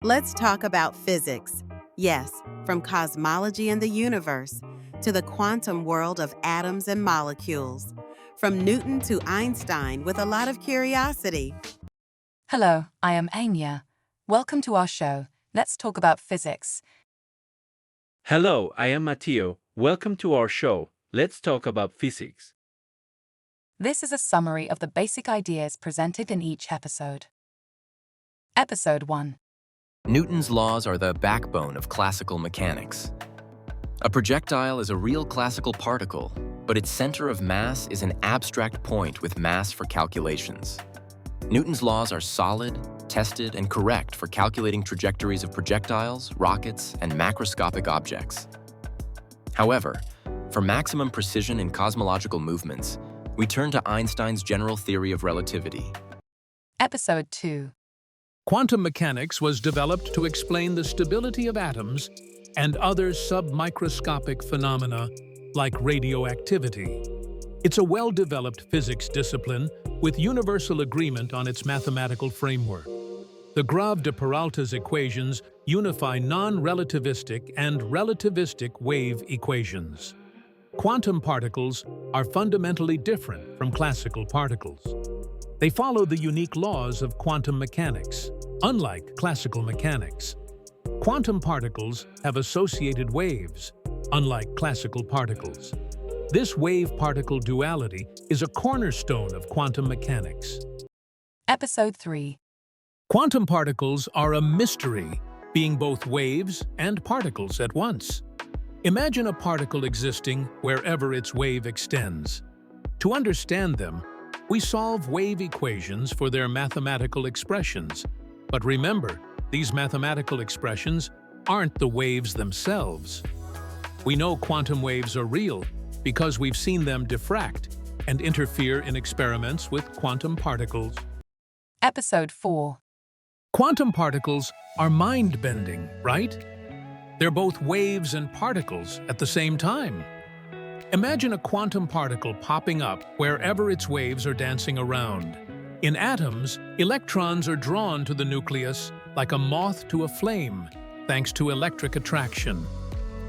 Let's talk about physics. Yes, from cosmology and the universe to the quantum world of atoms and molecules. From Newton to Einstein with a lot of curiosity. Hello, I am Anya. Welcome to our show. Let's talk about physics. Hello, I am Matteo. Welcome to our show. Let's talk about physics. This is a summary of the basic ideas presented in each episode. Episode 1. Newton's laws are the backbone of classical mechanics. A projectile is a real classical particle, but its center of mass is an abstract point with mass for calculations. Newton's laws are solid, tested, and correct for calculating trajectories of projectiles, rockets, and macroscopic objects. However, for maximum precision in cosmological movements, we turn to Einstein's general theory of relativity. Episode 2. Quantum mechanics was developed to explain the stability of atoms and other submicroscopic phenomena like radioactivity. It's a well-developed physics discipline with universal agreement on its mathematical framework. The Grave de Peralta's equations unify non-relativistic and relativistic wave equations. Quantum particles are fundamentally different from classical particles. They follow the unique laws of quantum mechanics, unlike classical mechanics. Quantum particles have associated waves, unlike classical particles. This wave-particle duality is a cornerstone of quantum mechanics. Episode 3. Quantum particles are a mystery, being both waves and particles at once. Imagine a particle existing wherever its wave extends. To understand them, we solve wave equations for their mathematical expressions. But remember, these mathematical expressions aren't the waves themselves. We know quantum waves are real because we've seen them diffract and interfere in experiments with quantum particles. Episode 4. Quantum particles are mind-bending, right? They're both waves and particles at the same time. Imagine a quantum particle popping up wherever its waves are dancing around. In atoms, electrons are drawn to the nucleus like a moth to a flame, thanks to electric attraction.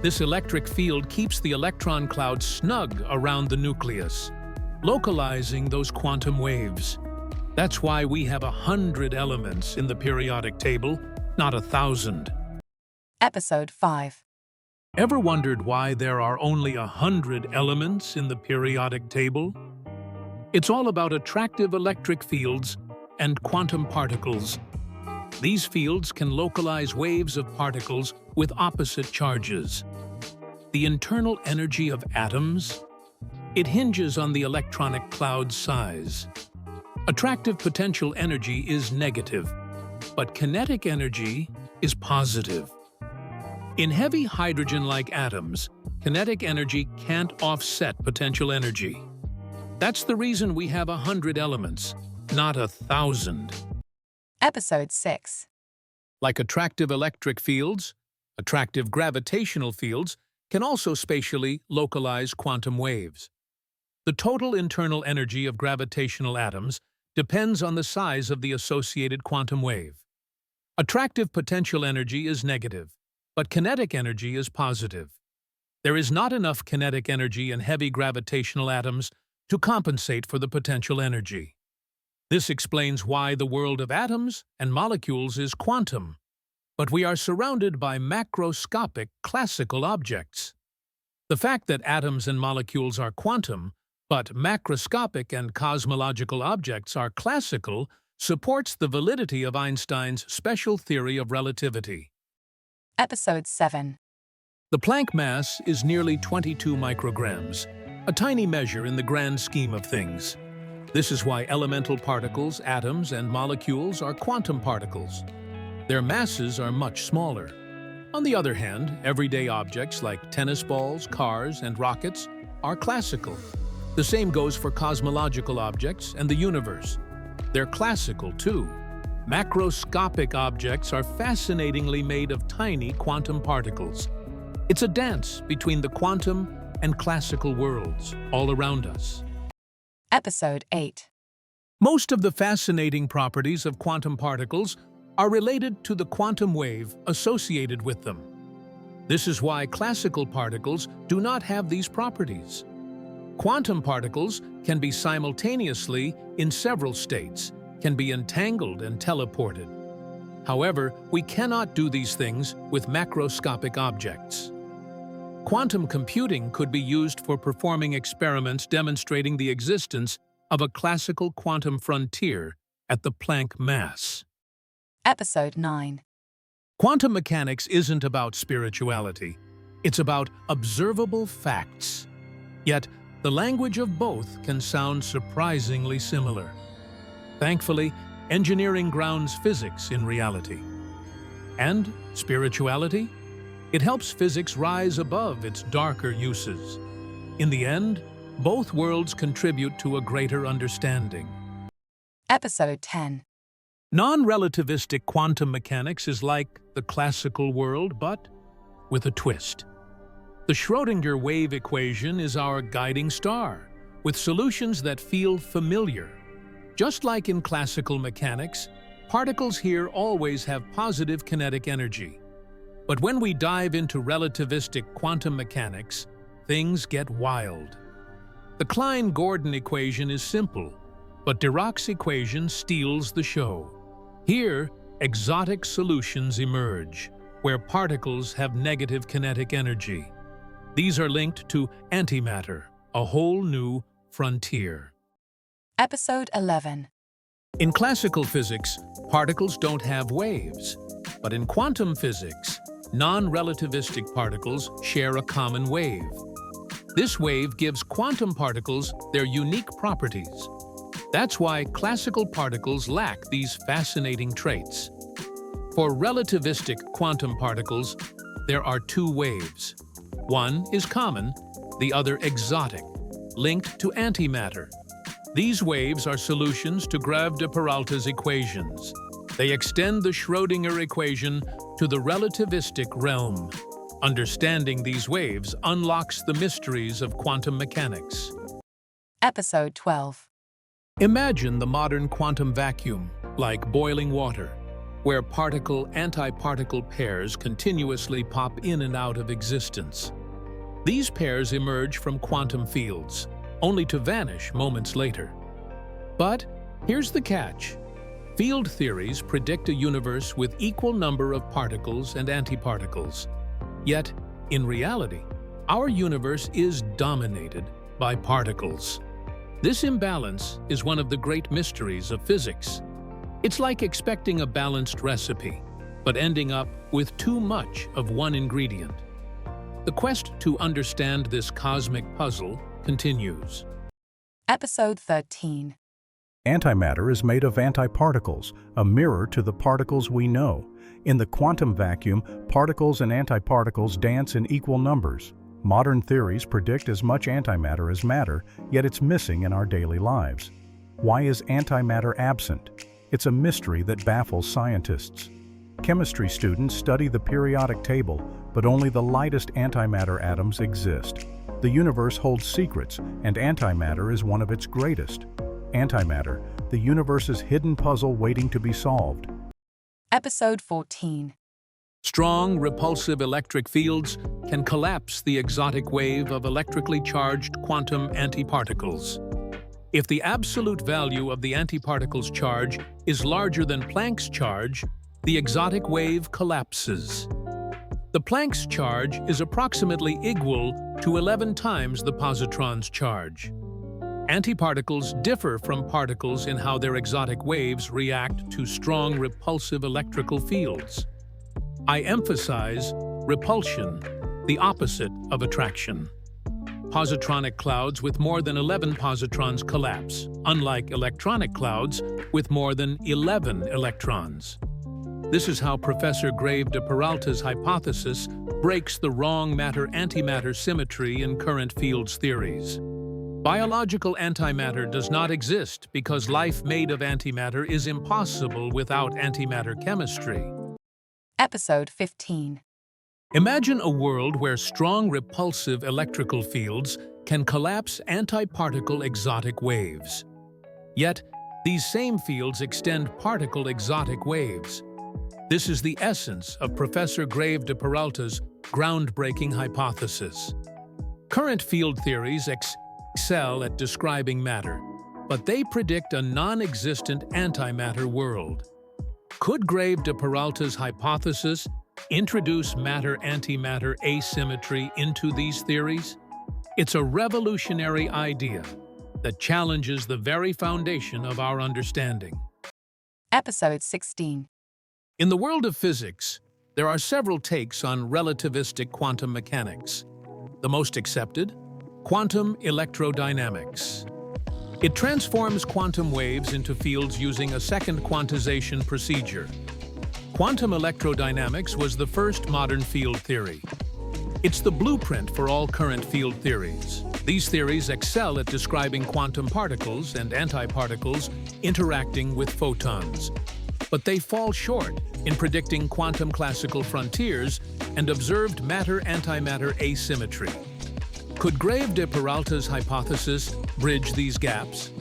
This electric field keeps the electron cloud snug around the nucleus, localizing those quantum waves. That's why we have 100 elements in the periodic table, not 1,000. Episode 5. Ever wondered why there are only 100 elements in the periodic table? It's all about attractive electric fields and quantum particles. These fields can localize waves of particles with opposite charges. The internal energy of atoms? It hinges on the electronic cloud size. Attractive potential energy is negative, but kinetic energy is positive. In heavy hydrogen-like atoms, kinetic energy can't offset potential energy. That's the reason we have 100 elements, not 1,000. Episode 6. Like attractive electric fields, attractive gravitational fields can also spatially localize quantum waves. The total internal energy of gravitational atoms depends on the size of the associated quantum wave. Attractive potential energy is negative, but kinetic energy is positive. There is not enough kinetic energy in heavy gravitational atoms to compensate for the potential energy. This explains why the world of atoms and molecules is quantum, but we are surrounded by macroscopic classical objects. The fact that atoms and molecules are quantum, but macroscopic and cosmological objects are classical, supports the validity of Einstein's special theory of relativity. Episode 7. The Planck mass is nearly 22 micrograms, a tiny measure in the grand scheme of things. This is why elemental particles, atoms, and molecules are quantum particles. Their masses are much smaller. On the other hand, everyday objects like tennis balls, cars, and rockets are classical. The same goes for cosmological objects and the universe. They're classical too. Macroscopic objects are fascinatingly made of tiny quantum particles. It's a dance between the quantum and classical worlds all around us. Episode 8. Most of the fascinating properties of quantum particles are related to the quantum wave associated with them. This is why classical particles do not have these properties. Quantum particles can be simultaneously in several states, can be entangled and teleported. However, we cannot do these things with macroscopic objects. Quantum computing could be used for performing experiments demonstrating the existence of a classical quantum frontier at the Planck mass. Episode 9. Quantum mechanics isn't about spirituality. It's about observable facts. Yet, the language of both can sound surprisingly similar. Thankfully, engineering grounds physics in reality. And spirituality? It helps physics rise above its darker uses. In the end, both worlds contribute to a greater understanding. Episode 10. Non-relativistic quantum mechanics is like the classical world, but with a twist. The Schrödinger wave equation is our guiding star, with solutions that feel familiar. Just like in classical mechanics, particles here always have positive kinetic energy. But when we dive into relativistic quantum mechanics, things get wild. The Klein-Gordon equation is simple, but Dirac's equation steals the show. Here, exotic solutions emerge, where particles have negative kinetic energy. These are linked to antimatter, a whole new frontier. Episode 11. In classical physics, particles don't have waves. But in quantum physics, non-relativistic particles share a common wave. This wave gives quantum particles their unique properties. That's why classical particles lack these fascinating traits. For relativistic quantum particles, there are two waves. One is common, the other exotic, linked to antimatter. These waves are solutions to Grave de Peralta's equations. They extend the Schrödinger equation to the relativistic realm. Understanding these waves unlocks the mysteries of quantum mechanics. Episode 12. Imagine the modern quantum vacuum, like boiling water, where particle-antiparticle pairs continuously pop in and out of existence. These pairs emerge from quantum fields, only to vanish moments later. But here's the catch. Field theories predict a universe with equal number of particles and antiparticles. Yet, in reality, our universe is dominated by particles. This imbalance is one of the great mysteries of physics. It's like expecting a balanced recipe, but ending up with too much of one ingredient. The quest to understand this cosmic puzzle continues. Episode 13. Antimatter is made of antiparticles, a mirror to the particles we know. In the quantum vacuum, particles and antiparticles dance in equal numbers. Modern theories predict as much antimatter as matter, yet it's missing in our daily lives. Why is antimatter absent? It's a mystery that baffles scientists. Chemistry students study the periodic table, but only the lightest antimatter atoms exist. The universe holds secrets, and antimatter is one of its greatest. Antimatter, the universe's hidden puzzle waiting to be solved. Episode 14. Strong, repulsive electric fields can collapse the exotic wave of electrically charged quantum antiparticles. If the absolute value of the antiparticle's charge is larger than Planck's charge, the exotic wave collapses. The Planck's charge is approximately equal to 11 times the positron's charge. Antiparticles differ from particles in how their exotic waves react to strong repulsive electrical fields. I emphasize repulsion, the opposite of attraction. Positronic clouds with more than 11 positrons collapse, unlike electronic clouds with more than 11 electrons. This is how Professor Grave de Peralta's hypothesis breaks the wrong matter-antimatter symmetry in current fields theories. Biological antimatter does not exist because life made of antimatter is impossible without antimatter chemistry. Episode 15. Imagine a world where strong repulsive electrical fields can collapse antiparticle exotic waves. Yet, these same fields extend particle exotic waves. This is the essence of Professor Grave de Peralta's groundbreaking hypothesis. Current field theories excel at describing matter, but they predict a non-existent antimatter world. Could Grave de Peralta's hypothesis introduce matter-antimatter asymmetry into these theories? It's a revolutionary idea that challenges the very foundation of our understanding. Episode 16. In the world of physics, there are several takes on relativistic quantum mechanics. The most accepted? Quantum electrodynamics. It transforms quantum waves into fields using a second quantization procedure. Quantum electrodynamics was the first modern field theory. It's the blueprint for all current field theories. These theories excel at describing quantum particles and antiparticles interacting with photons. But they fall short in predicting quantum classical frontiers and observed matter-antimatter asymmetry. Could Grave de Peralta's hypothesis bridge these gaps?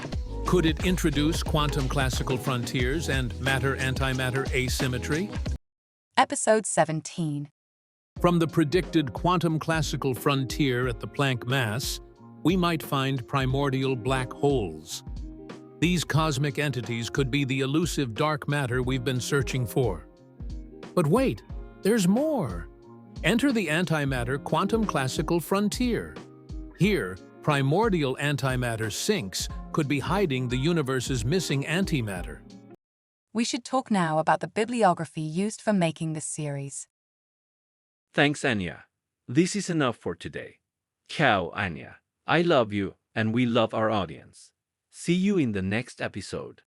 Could it introduce quantum classical frontiers and matter-antimatter asymmetry? Episode 17. From the predicted quantum classical frontier at the Planck mass, we might find primordial black holes. These cosmic entities could be the elusive dark matter we've been searching for. But wait, there's more. Enter the antimatter quantum classical frontier. Here, primordial antimatter sinks could be hiding the universe's missing antimatter. We should talk now about the bibliography used for making this series. Thanks, Anya. This is enough for today. Ciao, Anya. I love you, and we love our audience. See you in the next episode.